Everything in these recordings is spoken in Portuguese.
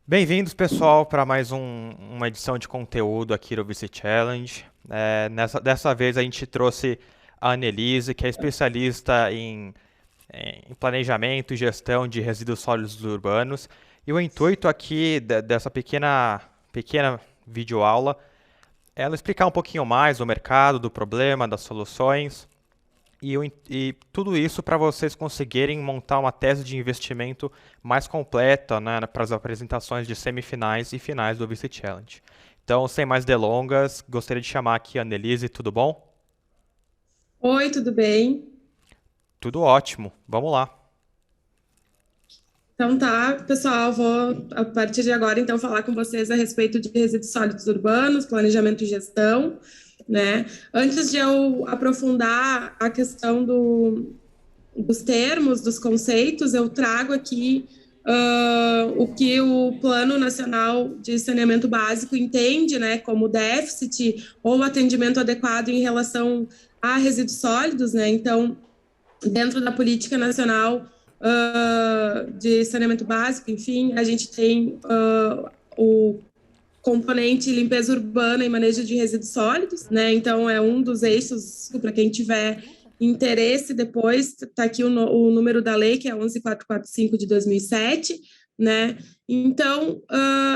Bem-vindos, pessoal, para mais uma edição de conteúdo aqui do VC Challenge. Dessa vez a gente trouxe a Annelise, que é especialista em planejamento e gestão de resíduos sólidos urbanos. E o intuito aqui dessa pequena videoaula é ela explicar um pouquinho mais do mercado, do problema, das soluções e tudo isso para vocês conseguirem montar uma tese de investimento mais completa, né, para as apresentações de semifinais e finais do VC Challenge. Então, sem mais delongas, gostaria de chamar aqui a Annelise, tudo bom? Oi, tudo bem? Tudo ótimo, vamos lá. Então tá, pessoal, vou a partir de agora então falar com vocês a respeito de resíduos sólidos urbanos, planejamento e gestão, né? Antes de eu aprofundar a questão dos termos, dos conceitos, eu trago aqui o que o Plano Nacional de Saneamento Básico entende, né, como déficit ou atendimento adequado em relação a resíduos sólidos, né? Então, dentro da política nacional de saneamento básico, enfim, a gente tem o componente limpeza urbana e manejo de resíduos sólidos, né? Então, é um dos eixos, para quem tiver interesse depois, está aqui o número da lei, que é 11445 de 2007, né? Então,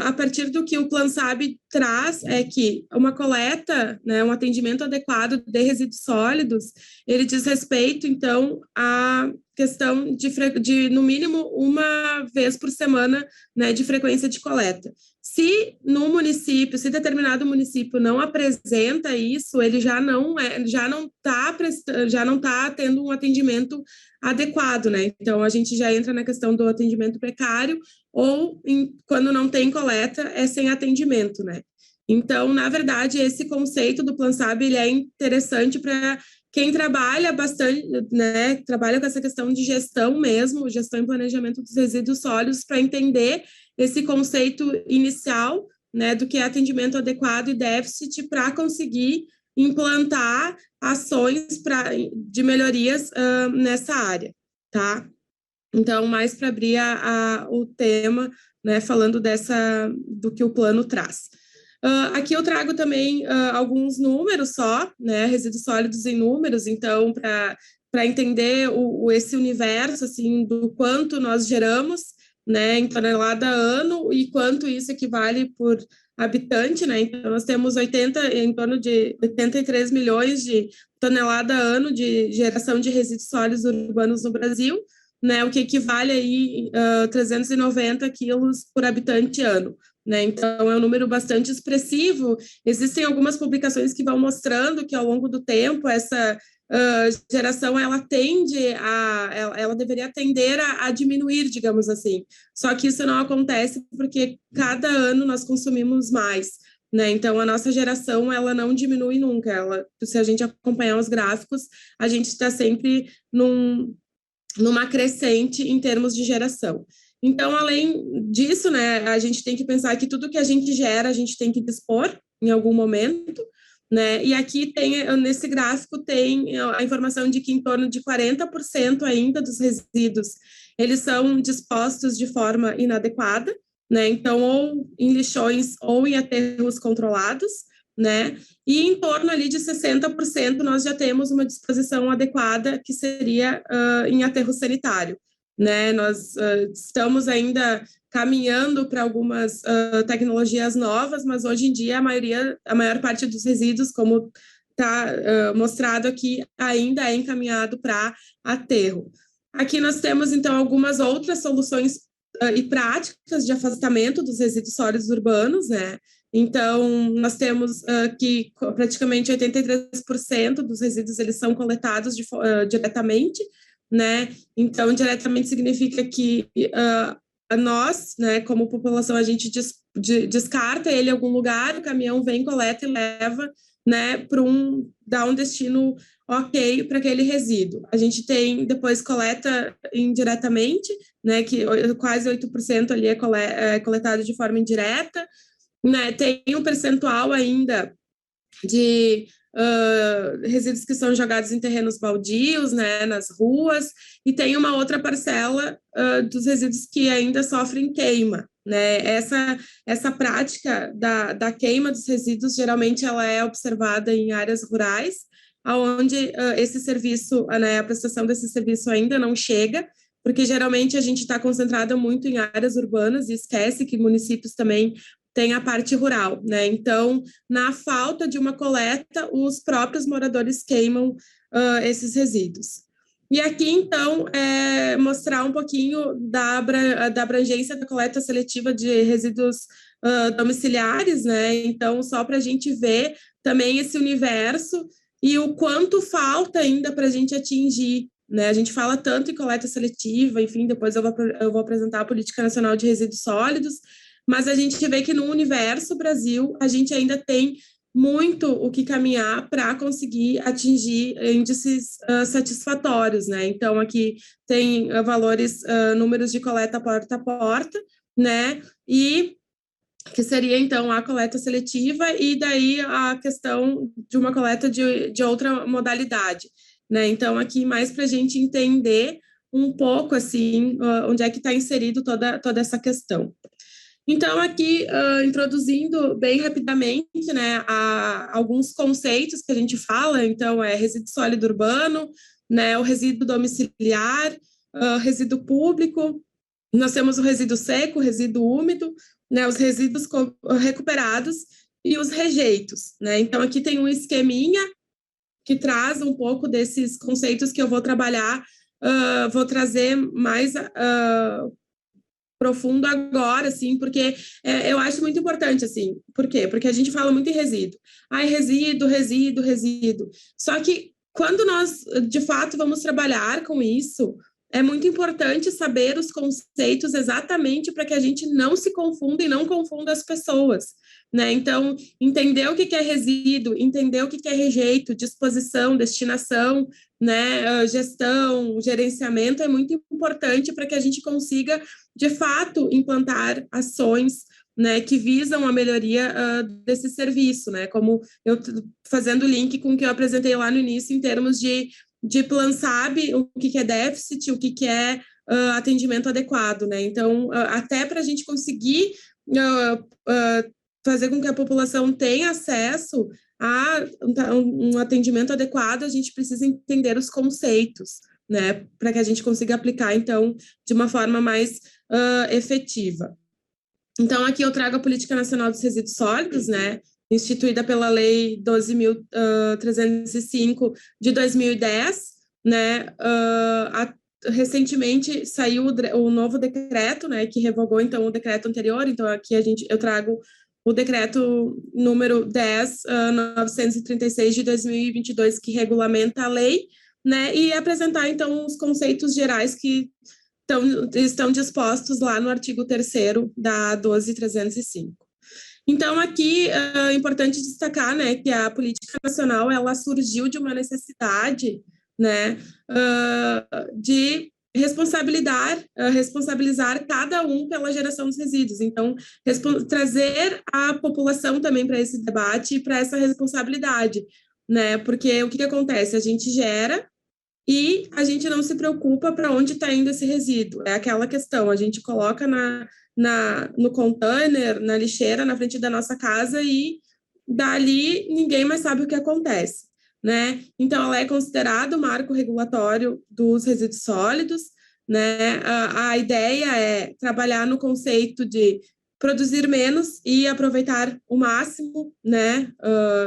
a partir do que o Plan SAB traz é que uma coleta, né, um atendimento adequado de resíduos sólidos, ele diz respeito, então, à questão de no mínimo uma vez por semana, né, de frequência de coleta. Se no município, se determinado município não apresenta isso, ele já não está tendo um atendimento adequado, né? Então a gente já entra na questão do atendimento precário ou quando não tem coleta é sem atendimento, né? Então, na verdade, esse conceito do Plan SAB ele é interessante para quem trabalha bastante, né, trabalha com essa questão de gestão mesmo, gestão e planejamento dos resíduos sólidos, para entender esse conceito inicial, né, do que é atendimento adequado e déficit para conseguir implantar ações de melhorias nessa área, tá? Então, mais para abrir o tema, né, falando do que o plano traz. Aqui eu trago também alguns números só, né, resíduos sólidos em números, então, para entender esse universo, assim, do quanto nós geramos, né, em tonelada ano e quanto isso equivale por habitante, né, então nós temos em torno de 83 milhões de tonelada ano de geração de resíduos sólidos urbanos no Brasil, né, o que equivale aí 390 quilos por habitante ano. Né? Então, é um número bastante expressivo. Existem algumas publicações que vão mostrando que, ao longo do tempo, essa geração ela deveria tender a diminuir, digamos assim. Só que isso não acontece porque cada ano nós consumimos mais. Né? Então, a nossa geração ela não diminui nunca. Se a gente acompanhar os gráficos, a gente está sempre numa crescente em termos de geração. Então, além disso, né, a gente tem que pensar que tudo que a gente gera, a gente tem que dispor em algum momento, né? E aqui nesse gráfico tem a informação de que em torno de 40% ainda dos resíduos, eles são dispostos de forma inadequada, né? Então, ou em lixões ou em aterros controlados, né? E em torno ali de 60% nós já temos uma disposição adequada, que seria em aterro sanitário. Né? Nós estamos ainda caminhando para algumas tecnologias novas, mas hoje em dia a maior parte dos resíduos, como está mostrado aqui, ainda é encaminhado para aterro. Aqui nós temos, então, algumas outras soluções e práticas de afastamento dos resíduos sólidos urbanos, né? Então, nós temos que praticamente 83% dos resíduos eles são coletados diretamente, né? Então, diretamente significa que nós, né, como população, a gente descarta ele em algum lugar, o caminhão vem, coleta e leva, né, dar um destino ok para aquele resíduo. A gente tem depois coleta indiretamente, né, que quase 8% ali é coletado de forma indireta, né? Tem um percentual ainda de resíduos que são jogados em terrenos baldios, né, nas ruas, e tem uma outra parcela dos resíduos que ainda sofrem queima, né? Essa prática da queima dos resíduos, geralmente ela é observada em áreas rurais, onde esse serviço, né, a prestação desse serviço ainda não chega, porque geralmente a gente está concentrado muito em áreas urbanas e esquece que municípios também têm a parte rural, né? Então, na falta de uma coleta, os próprios moradores queimam esses resíduos. E aqui, então, mostrar um pouquinho da abrangência da coleta seletiva de resíduos domiciliares, né? Então, só para a gente ver também esse universo e o quanto falta ainda para a gente atingir, né? A gente fala tanto em coleta seletiva, enfim, depois eu vou apresentar a Política Nacional de Resíduos Sólidos, mas a gente vê que no universo Brasil, a gente ainda tem muito o que caminhar para conseguir atingir índices satisfatórios, né? Então, aqui tem valores, números de coleta porta a porta, né? E que seria, então, a coleta seletiva e daí a questão de uma coleta de outra modalidade, né? Então, aqui mais para a gente entender um pouco, assim, onde é que está inserido toda essa questão. Então, aqui, introduzindo bem rapidamente, né, alguns conceitos que a gente fala, então, resíduo sólido urbano, né, o resíduo domiciliar, resíduo público, nós temos o resíduo seco, o resíduo úmido, né, os resíduos recuperados e os rejeitos, né. Então, aqui tem um esqueminha que traz um pouco desses conceitos que eu vou trabalhar, vou trazer mais profundo agora, assim, porque eu acho muito importante, assim. Por quê? Porque a gente fala muito em resíduo. Ai, resíduo, resíduo, resíduo. Só que quando nós, de fato, vamos trabalhar com isso, é muito importante saber os conceitos exatamente para que a gente não se confunda e não confunda as pessoas, né? Então, entender o que é resíduo, entender o que é rejeito, disposição, destinação, né, gestão, gerenciamento é muito importante para que a gente consiga de fato, implantar ações, né, que visam a melhoria desse serviço, né, como eu fazendo link com o que eu apresentei lá no início em termos de Plan SAB, o que é déficit, o que é atendimento adequado, né, então, até para a gente conseguir fazer com que a população tenha acesso a um atendimento adequado, a gente precisa entender os conceitos, né, para que a gente consiga aplicar, então, de uma forma mais efetiva. Então, aqui eu trago a Política Nacional dos Resíduos Sólidos, né, instituída pela Lei 12.305 de 2010, né, recentemente saiu o novo decreto, né, que revogou, então, o decreto anterior, então, aqui eu trago o decreto número 10.936 de 2022, que regulamenta a lei, né, e apresentar, então, os conceitos gerais que estão dispostos lá no artigo 3º da 12.305. Então, aqui é importante destacar, né, que a política nacional, ela surgiu de uma necessidade, né, de responsabilizar cada um pela geração dos resíduos. Então, trazer a população também para esse debate e para essa responsabilidade, né, porque o que acontece? A gente gera e a gente não se preocupa para onde está indo esse resíduo. É aquela questão, a gente coloca no container, na lixeira, na frente da nossa casa e dali ninguém mais sabe o que acontece, né? Então, ela é considerada o marco regulatório dos resíduos sólidos, né? A ideia é trabalhar no conceito de produzir menos e aproveitar o máximo, né?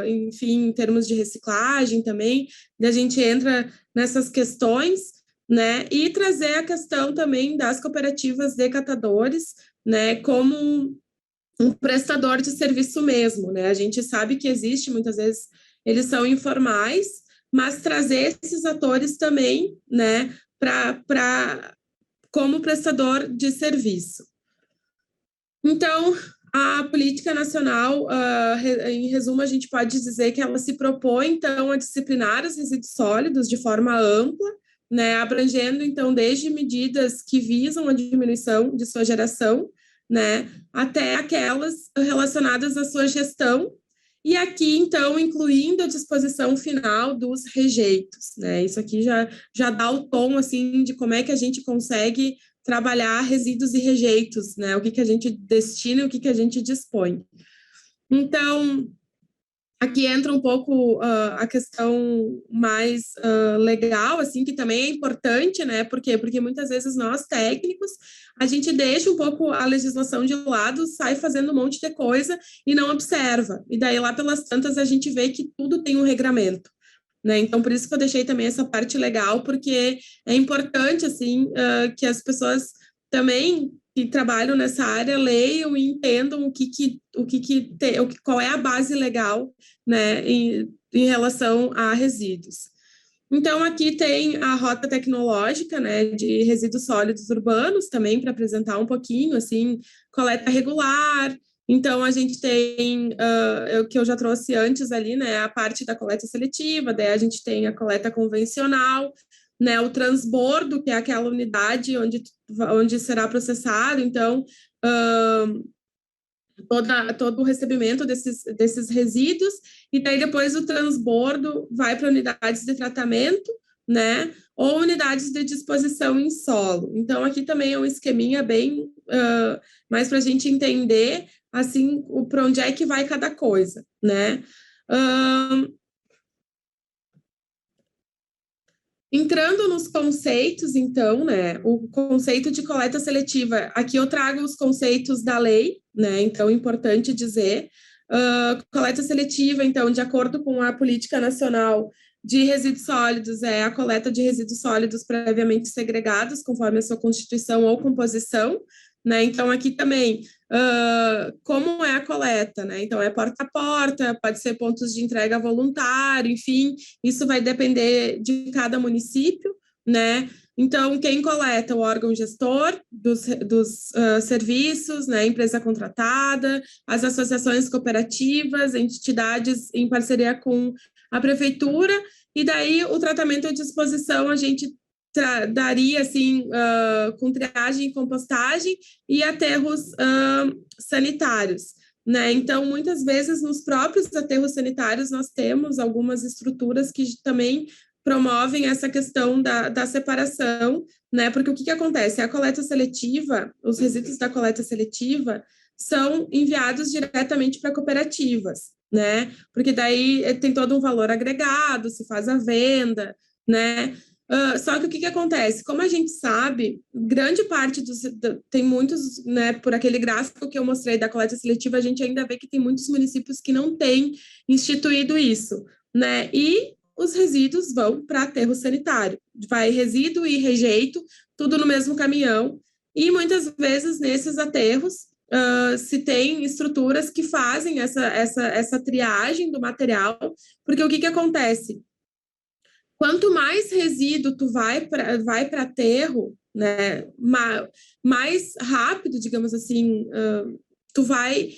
Enfim, em termos de reciclagem também, a gente entra nessas questões, né? E trazer a questão também das cooperativas de catadores, né? Como um prestador de serviço mesmo, né? A gente sabe que existe, muitas vezes, eles são informais, mas trazer esses atores também, né? Como prestador de serviço. Então, a política nacional, em resumo, a gente pode dizer que ela se propõe, então, a disciplinar os resíduos sólidos de forma ampla, né, abrangendo, então, desde medidas que visam a diminuição de sua geração, né, até aquelas relacionadas à sua gestão, e aqui, então, incluindo a disposição final dos rejeitos, né, isso aqui já dá o tom, assim, de como é que a gente consegue trabalhar resíduos e rejeitos, né? O que a gente destina e o que a gente dispõe. Então, aqui entra um pouco a questão mais legal, assim, que também é importante, né? Por quê? Porque muitas vezes nós, técnicos, a gente deixa um pouco a legislação de lado, sai fazendo um monte de coisa e não observa. E daí, lá pelas tantas, a gente vê que tudo tem um regramento. Né? Então, por isso que eu deixei também essa parte legal, porque é importante, assim, que as pessoas também que trabalham nessa área leiam e entendam qual é a base legal, né, em relação a resíduos. Então, aqui tem a rota tecnológica, né, de resíduos sólidos urbanos, também para apresentar um pouquinho, assim, coleta regular. Então, a gente tem, o que eu já trouxe antes ali, né, a parte da coleta seletiva, daí a gente tem a coleta convencional, né, o transbordo, que é aquela unidade onde será processado. Então, todo o recebimento desses resíduos, e daí depois o transbordo vai para unidades de tratamento, né, ou unidades de disposição em solo. Então, aqui também é um esqueminha bem mais para a gente entender, assim, para onde é que vai cada coisa, né. Entrando nos conceitos, então, né, o conceito de coleta seletiva, aqui eu trago os conceitos da lei, né, então é importante dizer, coleta seletiva, então, de acordo com a Política Nacional de Resíduos Sólidos, é a coleta de resíduos sólidos previamente segregados, conforme a sua constituição ou composição, né, então aqui também, como é a coleta, né, então é porta a porta, pode ser pontos de entrega voluntário, enfim, isso vai depender de cada município, né? Então, quem coleta? O órgão gestor dos serviços, né? Empresa contratada, as associações cooperativas, entidades em parceria com a prefeitura, e daí o tratamento à disposição a gente daria, assim, com triagem e compostagem e aterros sanitários. Né? Então, muitas vezes, nos próprios aterros sanitários, nós temos algumas estruturas que também promovem essa questão da separação, né? Porque o que acontece? A coleta seletiva, os resíduos da coleta seletiva são enviados diretamente para cooperativas, né? Porque daí tem todo um valor agregado, se faz a venda, né? Só que o que acontece? Como a gente sabe, grande parte tem muitos, né, por aquele gráfico que eu mostrei da coleta seletiva, a gente ainda vê que tem muitos municípios que não têm instituído isso, né? E os resíduos vão para aterro sanitário. Vai resíduo e rejeito, tudo no mesmo caminhão. E muitas vezes nesses aterros se tem estruturas que fazem essa triagem do material, porque o que acontece? Quanto mais resíduo tu vai para aterro, né, mais rápido, digamos assim, tu vai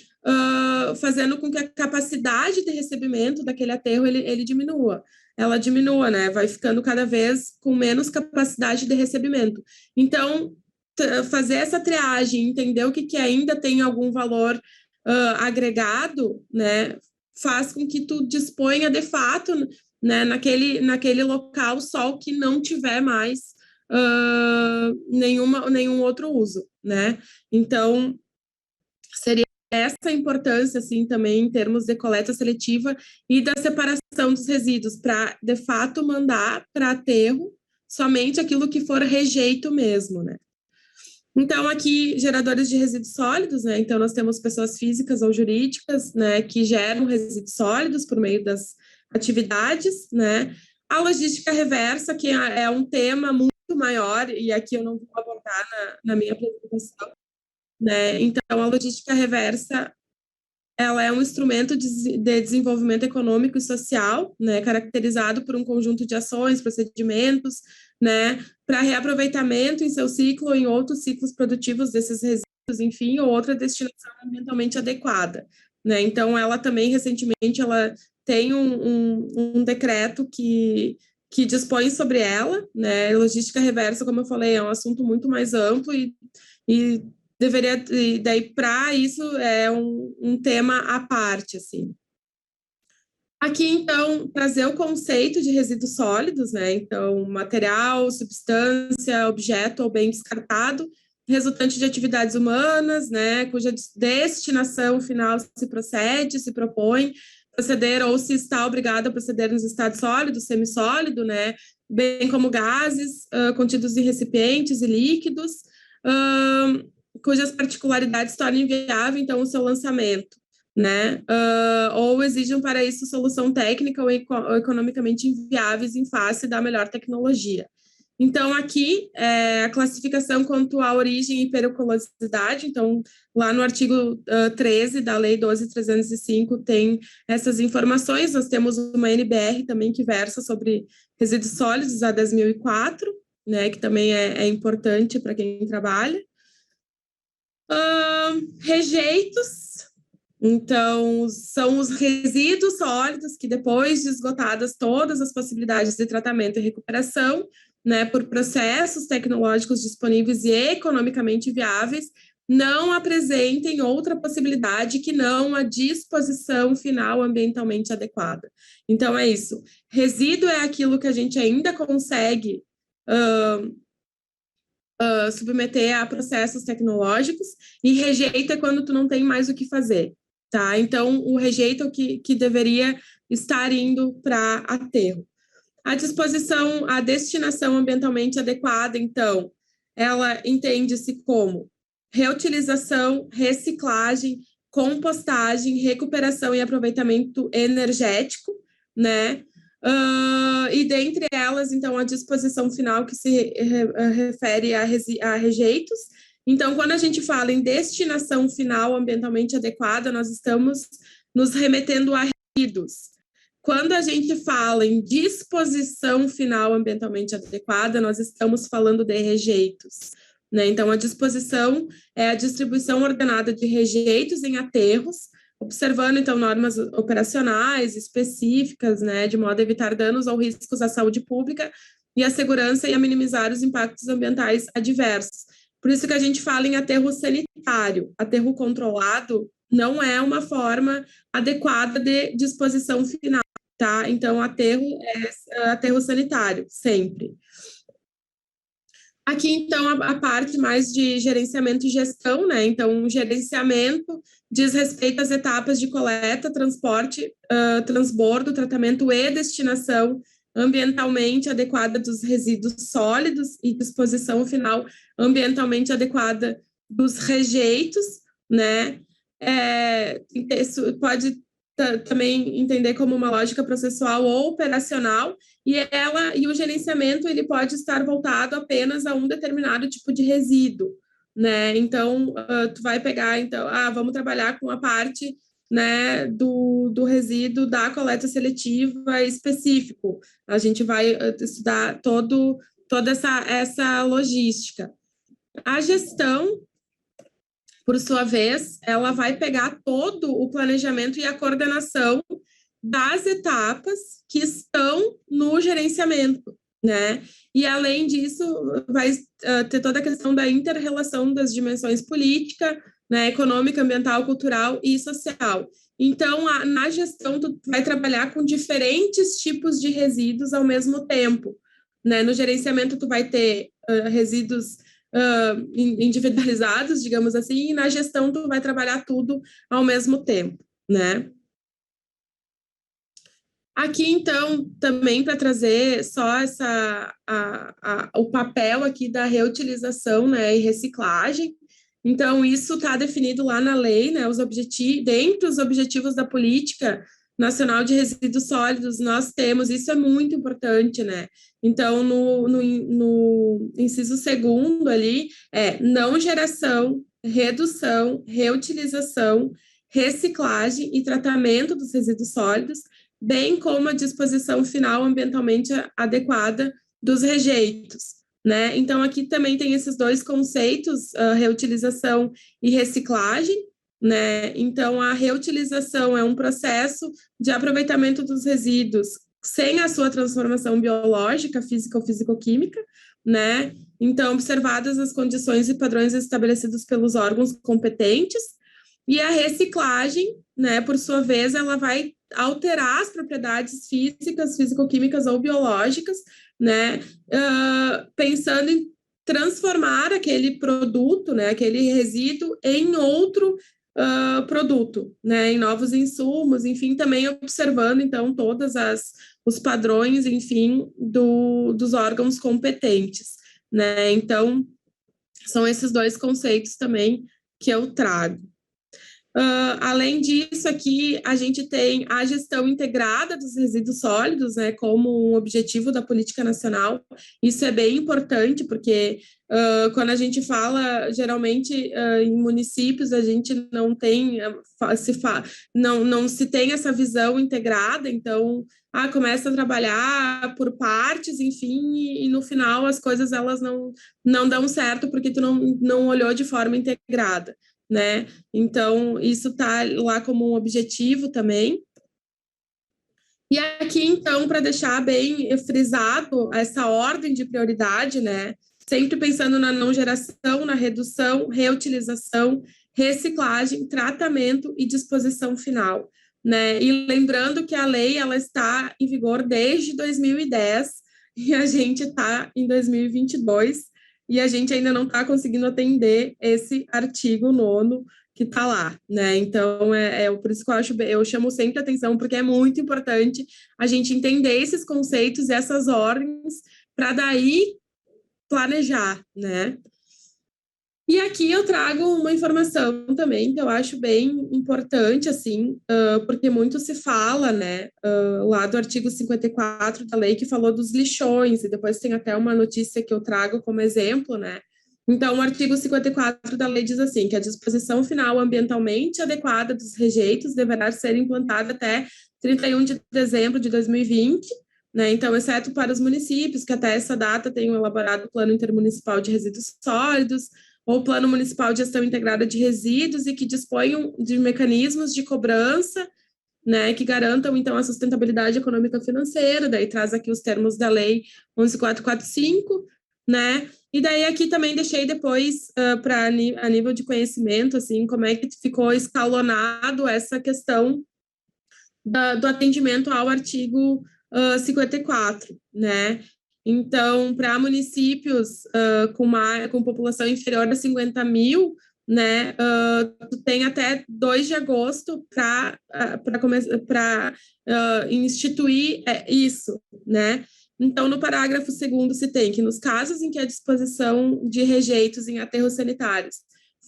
fazendo com que a capacidade de recebimento daquele aterro ele diminua. Ela diminua, né? Vai ficando cada vez com menos capacidade de recebimento. Então, fazer essa triagem, entender o que ainda tem algum valor agregado, né? Faz com que tu disponha de fato, né, naquele local só o que não tiver mais nenhum outro uso, né? Então, seria essa a importância, assim, também em termos de coleta seletiva e da separação dos resíduos, para, de fato, mandar para aterro somente aquilo que for rejeito mesmo, né? Então, aqui, geradores de resíduos sólidos, né? Então, nós temos pessoas físicas ou jurídicas, né, que geram resíduos sólidos por meio das atividades, né? A logística reversa, que é um tema muito maior, e aqui eu não vou abordar na minha apresentação, né? Então, a logística reversa, ela é um instrumento de desenvolvimento econômico e social, né, caracterizado por um conjunto de ações, procedimentos, né, para reaproveitamento em seu ciclo ou em outros ciclos produtivos desses resíduos, enfim, ou outra destinação ambientalmente adequada, né. Então, ela também, recentemente, ela tem um decreto que dispõe sobre ela, né, logística reversa, como eu falei, é um assunto muito mais amplo e deveria, e daí para isso é um tema à parte, assim. Aqui, então, trazer o conceito de resíduos sólidos, né? Então, material, substância, objeto ou bem descartado, resultante de atividades humanas, né? Cuja destinação final se propõe proceder ou se está obrigado a proceder nos estados sólido, semissólido, né? Bem como gases, contidos em recipientes e líquidos, cujas particularidades tornam inviável, então, o seu lançamento, né? Ou exijam para isso solução técnica ou economicamente inviáveis em face da melhor tecnologia. Então, aqui, a classificação quanto à origem e periculosidade, então, lá no artigo 13 da Lei 12.305 tem essas informações, nós temos uma NBR também que versa sobre resíduos sólidos, a 10.004, né, que também é importante para quem trabalha. Rejeitos, então, são os resíduos sólidos que, depois de esgotadas todas as possibilidades de tratamento e recuperação, né, por processos tecnológicos disponíveis e economicamente viáveis, não apresentem outra possibilidade que não a disposição final ambientalmente adequada. Então, é isso. Resíduo é aquilo que a gente ainda consegue submeter a processos tecnológicos, e rejeito é quando tu não tem mais o que fazer, tá? Então, o rejeito é o que deveria estar indo para aterro. A disposição, a destinação ambientalmente adequada, então, ela entende-se como reutilização, reciclagem, compostagem, recuperação e aproveitamento energético, né? E dentre elas, então, a disposição final que se refere a rejeitos. Então, quando a gente fala em destinação final ambientalmente adequada, nós estamos nos remetendo a resíduos. Quando a gente fala em disposição final ambientalmente adequada, nós estamos falando de rejeitos, né? Então, a disposição é a distribuição ordenada de rejeitos em aterros, observando, então, normas operacionais específicas, né, de modo a evitar danos ou riscos à saúde pública e à segurança e a minimizar os impactos ambientais adversos. Por isso que a gente fala em aterro sanitário. Aterro controlado não é uma forma adequada de disposição final, tá? Então, aterro é aterro sanitário, sempre. Aqui, então, a parte mais de gerenciamento e gestão, né? Então, o gerenciamento diz respeito às etapas de coleta, transporte, transbordo, tratamento e destinação ambientalmente adequada dos resíduos sólidos e disposição final ambientalmente adequada dos rejeitos, né? Isso pode também entender como uma lógica processual ou operacional, e o gerenciamento ele pode estar voltado apenas a um determinado tipo de resíduo, né? Então, tu vai pegar, então, vamos trabalhar com a parte, né, do resíduo da coleta seletiva específico. A gente vai estudar toda essa logística. A gestão, por sua vez, ela vai pegar todo o planejamento e a coordenação das etapas que estão no gerenciamento, né? E, além disso, vai ter toda a questão da inter-relação das dimensões política, né, econômica, ambiental, cultural e social. Então, na gestão, tu vai trabalhar com diferentes tipos de resíduos ao mesmo tempo, né? No gerenciamento, tu vai ter resíduos individualizados, digamos assim, e na gestão tu vai trabalhar tudo ao mesmo tempo, né? Aqui, então, também para trazer só o papel aqui da reutilização, né, e reciclagem. Então, isso está definido lá na lei, né, dentre os objetivos da Política Nacional de Resíduos Sólidos, nós temos, isso é muito importante, né? Então, no inciso 2º ali, não geração, redução, reutilização, reciclagem e tratamento dos resíduos sólidos, bem como a disposição final ambientalmente adequada dos rejeitos, né? Então, aqui também tem esses dois conceitos, reutilização e reciclagem, né? Então, a reutilização é um processo de aproveitamento dos resíduos sem a sua transformação biológica, física ou físico-química, né? Então, observadas as condições e padrões estabelecidos pelos órgãos competentes, e a reciclagem, né, por sua vez, ela vai alterar as propriedades físicas, físico-químicas ou biológicas, né, pensando em transformar aquele produto, né, aquele resíduo em outro produto, né, em novos insumos, enfim, também observando, então, os padrões, enfim, dos órgãos competentes, né, então, são esses dois conceitos também que eu trago. Além disso, aqui a gente tem a gestão integrada dos resíduos sólidos, né, como um objetivo da política nacional. Isso é bem importante, porque quando a gente fala, geralmente, em municípios, a gente não tem, não se tem essa visão integrada, então, começa a trabalhar por partes, enfim, e no final as coisas elas não dão certo porque tu não olhou de forma integrada, né? Então, isso está lá como um objetivo também. E aqui, então, para deixar bem frisado essa ordem de prioridade, né? Sempre pensando na não geração, na redução, reutilização, reciclagem, tratamento e disposição final, né? E lembrando que a lei ela está em vigor desde 2010 e a gente está em 2022 e a gente ainda não está conseguindo atender esse artigo 9º que está lá, né? Então, por isso que eu chamo sempre atenção, porque é muito importante a gente entender esses conceitos, essas ordens, para daí planejar, né? E aqui eu trago uma informação também que eu acho bem importante, assim, porque muito se fala, né, lá do artigo 54 da lei que falou dos lixões, e depois tem até uma notícia que eu trago como exemplo, né? Então, o artigo 54 da lei diz assim, que a disposição final ambientalmente adequada dos rejeitos deverá ser implantada até 31 de dezembro de 2020, né? Então, exceto para os municípios, que até essa data tenham elaborado o Plano Intermunicipal de Resíduos Sólidos, ou Plano Municipal de Gestão Integrada de Resíduos, e que disponham de mecanismos de cobrança, né, que garantam, então, a sustentabilidade econômica financeira, daí traz aqui os termos da Lei 11.445, né, e daí aqui também deixei depois, a nível de conhecimento, assim, como é que ficou escalonado essa questão do atendimento ao artigo 54, né, então, para municípios com população inferior a 50 mil, né, tu tem até 2 de agosto para instituir isso, né? Então, no parágrafo 2º se tem que, nos casos em que a disposição de rejeitos em aterros sanitários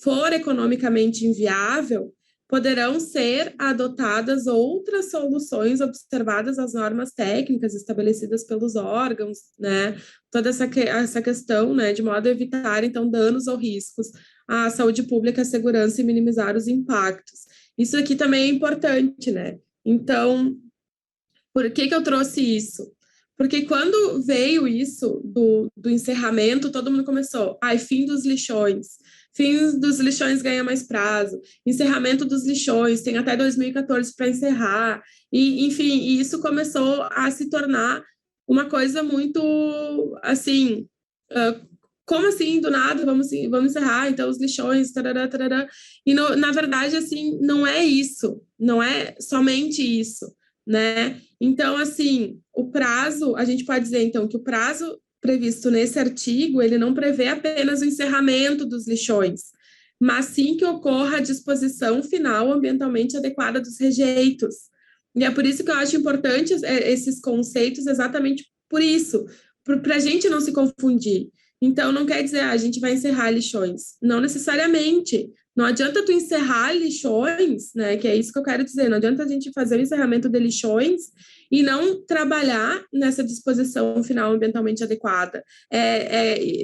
for economicamente inviável, poderão ser adotadas outras soluções observadas as normas técnicas estabelecidas pelos órgãos, né? Toda essa questão, né, de modo a evitar, então, danos ou riscos à saúde pública, à segurança e minimizar os impactos. Isso aqui também é importante, né? Então, por que eu trouxe isso? Porque quando veio isso do encerramento, todo mundo começou, fim dos lixões. Fim dos lixões ganha mais prazo, encerramento dos lixões, tem até 2014 para encerrar, e enfim, isso começou a se tornar uma coisa muito, assim, como assim, do nada, vamos encerrar, então, os lixões, tarará, tarará, e na verdade, assim, não é isso, não é somente isso, né? Então, assim, o prazo, a gente pode dizer, então, que o prazo previsto nesse artigo, ele não prevê apenas o encerramento dos lixões, mas sim que ocorra a disposição final ambientalmente adequada dos rejeitos. E é por isso que eu acho importante esses conceitos, exatamente por isso, para a gente não se confundir. Então, não quer dizer, a gente vai encerrar lixões. Não necessariamente. Não adianta tu encerrar lixões, né? Que é isso que eu quero dizer. Não adianta a gente fazer o encerramento de lixões e não trabalhar nessa disposição final ambientalmente adequada.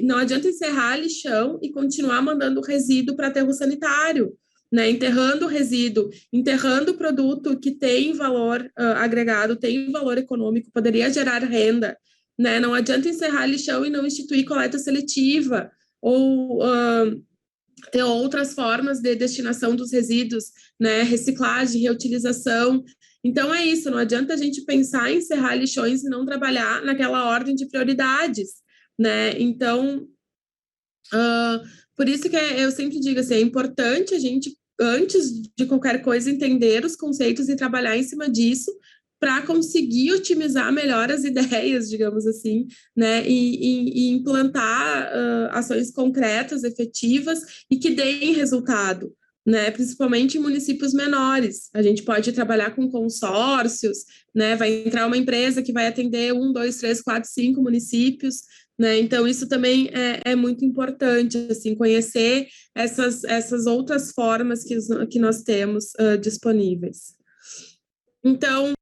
Não adianta encerrar lixão e continuar mandando resíduo para aterro sanitário, né? Enterrando o resíduo, enterrando o produto que tem valor agregado, tem valor econômico, poderia gerar renda, né? Não adianta encerrar lixão e não instituir coleta seletiva ou ter outras formas de destinação dos resíduos, né? Reciclagem, reutilização. Então, é isso, não adianta a gente pensar em encerrar lixões e não trabalhar naquela ordem de prioridades, né? Então, por isso que eu sempre digo assim, é importante a gente antes de qualquer coisa, entender os conceitos e trabalhar em cima disso para conseguir otimizar melhor as ideias, digamos assim, né, e implantar ações concretas, efetivas e que deem resultado, né, principalmente em municípios menores. A gente pode trabalhar com consórcios, né, vai entrar uma empresa que vai atender 1, 2, 3, 4, 5 municípios, né, então isso também é muito importante, assim, conhecer essas outras formas que nós temos disponíveis. Então,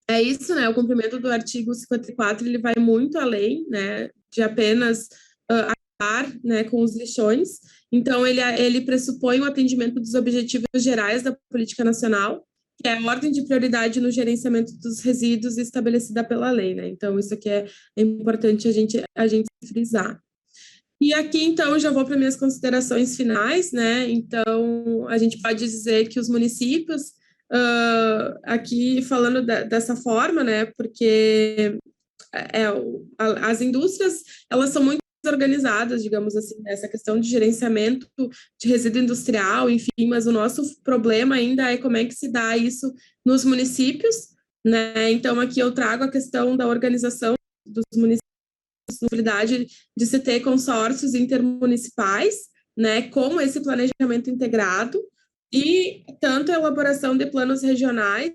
é isso, né? O cumprimento do artigo 54, ele vai muito além, né, de apenas acabar, né, com os lixões. Então, ele pressupõe o atendimento dos objetivos gerais da política nacional, que é a ordem de prioridade no gerenciamento dos resíduos estabelecida pela lei, né? Então, isso aqui é importante a gente frisar. E aqui, então, eu já vou para minhas considerações finais, né? Então, a gente pode dizer que os municípios, aqui falando dessa forma, né? Porque as indústrias, elas são muito organizadas, digamos assim, nessa questão de gerenciamento de resíduo industrial, enfim, mas o nosso problema ainda é como é que se dá isso nos municípios, né? Então, aqui eu trago a questão da organização dos municípios, possibilidade de se ter consórcios intermunicipais, né, com esse planejamento integrado, e tanto a elaboração de planos regionais,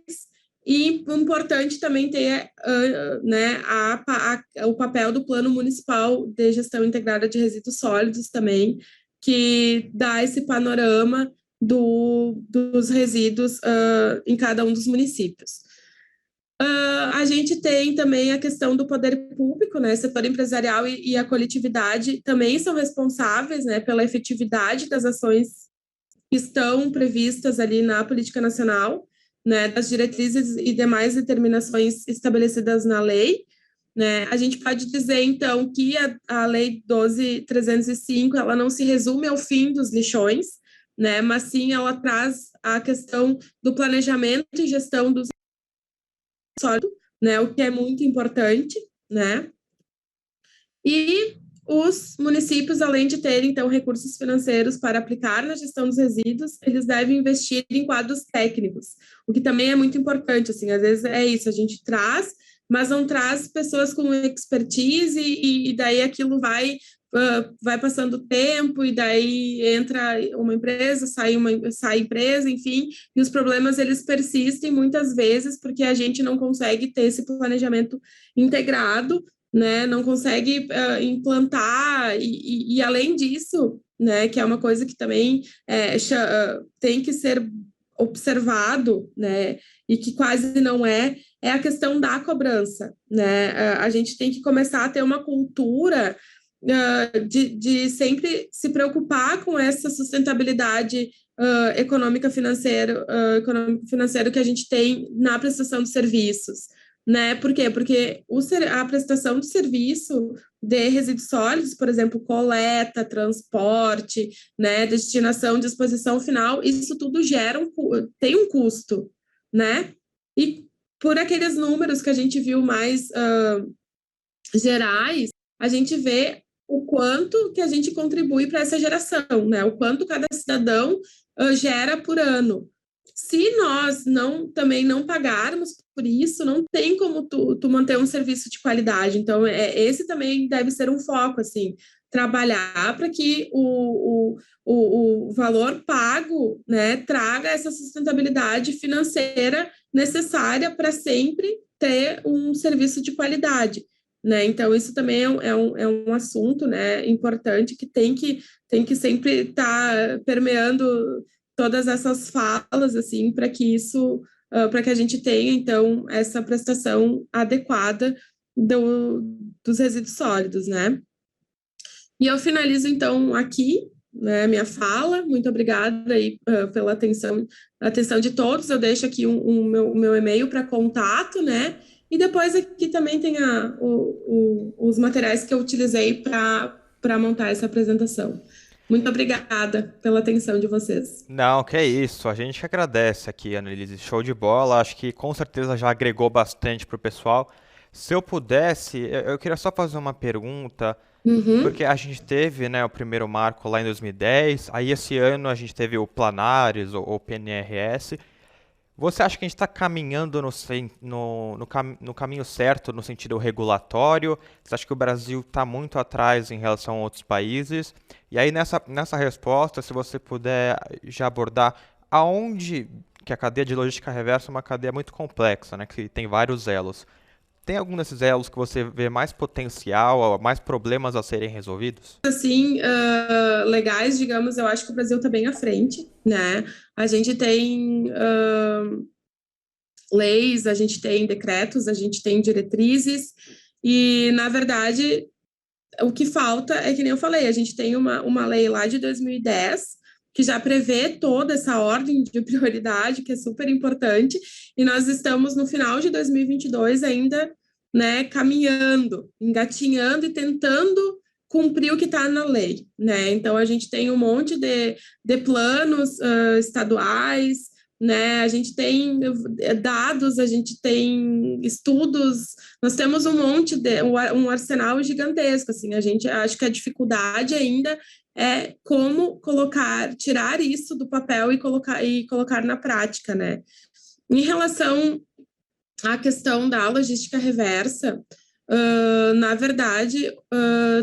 e importante também ter né, o papel do Plano Municipal de Gestão Integrada de Resíduos Sólidos também, que dá esse panorama dos resíduos em cada um dos municípios. A gente tem também a questão do poder público, né? Setor empresarial e a coletividade também são responsáveis, né, pela efetividade das ações que estão previstas ali na política nacional, né, das diretrizes e demais determinações estabelecidas na lei, né? A gente pode dizer, então, que a Lei 12.305, ela não se resume ao fim dos lixões, né, mas sim ela traz a questão do planejamento e gestão dos sólidos, né, o que é muito importante, né? E os municípios, além de terem, então, recursos financeiros para aplicar na gestão dos resíduos, eles devem investir em quadros técnicos, o que também é muito importante, assim, às vezes é isso, a gente traz, mas não traz pessoas com expertise e daí aquilo vai passando o tempo e daí entra uma empresa, sai empresa, enfim, e os problemas eles persistem muitas vezes porque a gente não consegue ter esse planejamento integrado, né, não consegue implantar, e além disso, né, que é uma coisa que também tem que ser observado, né, e que quase não é a questão da cobrança, né, a gente tem que começar a ter uma cultura de sempre se preocupar com essa sustentabilidade econômico-financeiro que a gente tem na prestação de serviços, né? Por quê? Porque a prestação de serviço de resíduos sólidos, por exemplo, coleta, transporte, né, destinação, disposição final, isso tudo tem um custo, né? E por aqueles números que a gente viu mais gerais, a gente vê o quanto que a gente contribui para essa geração, né? O quanto cada cidadão gera por ano. Se nós também não pagarmos por isso, não tem como tu manter um serviço de qualidade. Então, esse também deve ser um foco, assim, trabalhar para que o valor pago, né, traga essa sustentabilidade financeira necessária para sempre ter um serviço de qualidade, né? Então, isso também é um assunto, né, importante que tem que sempre estar permeando todas essas falas, assim, para que para que a gente tenha, então, essa prestação adequada dos resíduos sólidos, né? E eu finalizo, então, aqui, né, minha fala. Muito obrigada aí pela atenção de todos. Eu deixo aqui o meu e-mail para contato, né? E depois aqui também tem os materiais que eu utilizei para montar essa apresentação. Muito obrigada pela atenção de vocês. Não, que é isso. A gente que agradece aqui, Annelise. Show de bola. Acho que com certeza já agregou bastante para o pessoal. Se eu pudesse, eu queria só fazer uma pergunta. Uhum. Porque a gente teve, né, o primeiro marco lá em 2010, aí esse ano a gente teve o Planares, ou PNRS. Você acha que a gente está caminhando no caminho certo no sentido regulatório? Você acha que o Brasil está muito atrás em relação a outros países? E aí nessa resposta, se você puder já abordar aonde que a cadeia de logística reversa é uma cadeia muito complexa, né, que tem vários elos. Tem algum desses elos que você vê mais potencial, mais problemas a serem resolvidos? Assim, legais, digamos, eu acho que o Brasil está bem à frente, né? A gente tem leis, a gente tem decretos, a gente tem diretrizes, e, na verdade, o que falta é que nem eu falei, a gente tem uma lei lá de 2010 que já prevê toda essa ordem de prioridade, que é super importante, e nós estamos no final de 2022 ainda, né, caminhando, engatinhando e tentando cumprir o que está na lei, né? Então a gente tem um monte de planos estaduais, né? A gente tem dados, a gente tem estudos, nós temos um monte de um arsenal gigantesco, assim, a gente acho que a dificuldade ainda é como colocar, tirar isso do papel e colocar na prática, né? Em relação à questão da logística reversa, na verdade,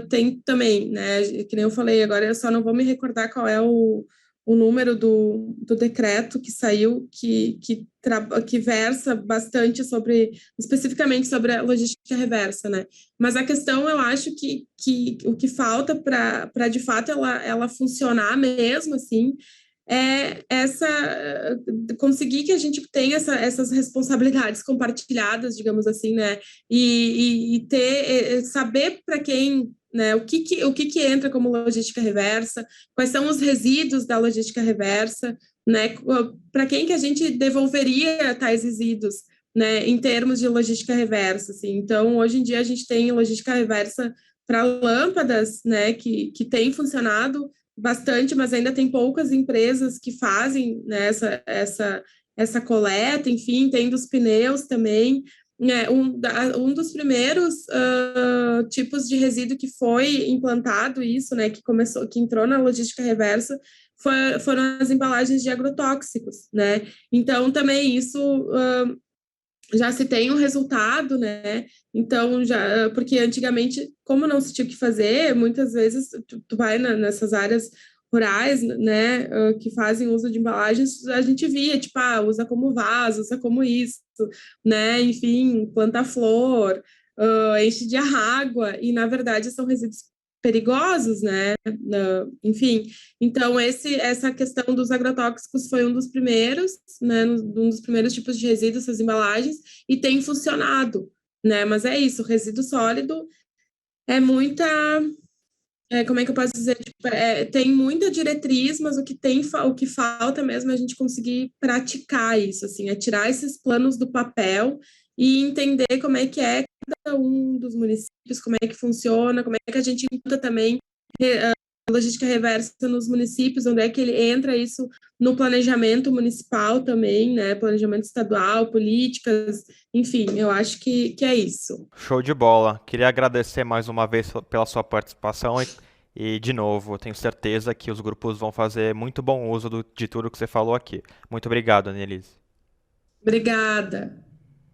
tem também, né? Que nem eu falei, agora eu só não vou me recordar qual é o número do decreto que saiu, que versa bastante sobre, especificamente sobre a logística reversa, né? Mas a questão, eu acho que o que falta para de fato ela funcionar mesmo, assim, é essa conseguir que a gente tenha essas responsabilidades compartilhadas, digamos assim, né? E ter saber para quem, né? O que entra como logística reversa, quais são os resíduos da logística reversa, né? Para quem que a gente devolveria tais resíduos, né? Em termos de logística reversa, assim. Então, hoje em dia a gente tem logística reversa para lâmpadas, né? Que tem funcionado bastante, mas ainda tem poucas empresas que fazem, né, essa coleta, enfim, tem dos pneus também. Um dos primeiros tipos de resíduo que foi implantado isso, né, que entrou na logística reversa, foram as embalagens de agrotóxicos, né? Então, também isso já se tem um resultado, né? Então, já, porque antigamente, como não se tinha o que fazer, muitas vezes tu vai nessas áreas rurais, né, que fazem uso de embalagens, a gente via, tipo, usa como vaso, usa como isso, né? Enfim, planta flor, enche de água, e na verdade são resíduos perigosos, né? Enfim, então essa questão dos agrotóxicos foi um dos primeiros, né? Um dos primeiros tipos de resíduos, essas embalagens, e tem funcionado, né? Mas é isso, o resíduo sólido é muita, como é que eu posso dizer? Tipo, tem muita diretriz, mas o que falta mesmo é a gente conseguir praticar isso, assim, é tirar esses planos do papel e entender como é cada um dos municípios, como é que funciona, como é que a gente encontra também a logística reversa nos municípios, onde é que ele entra isso no planejamento municipal também, né? Planejamento estadual, políticas, enfim, eu acho que é isso. Show de bola. Queria agradecer mais uma vez pela sua participação e de novo, tenho certeza que os grupos vão fazer muito bom uso de tudo que você falou aqui. Muito obrigado, Annelise. Obrigada.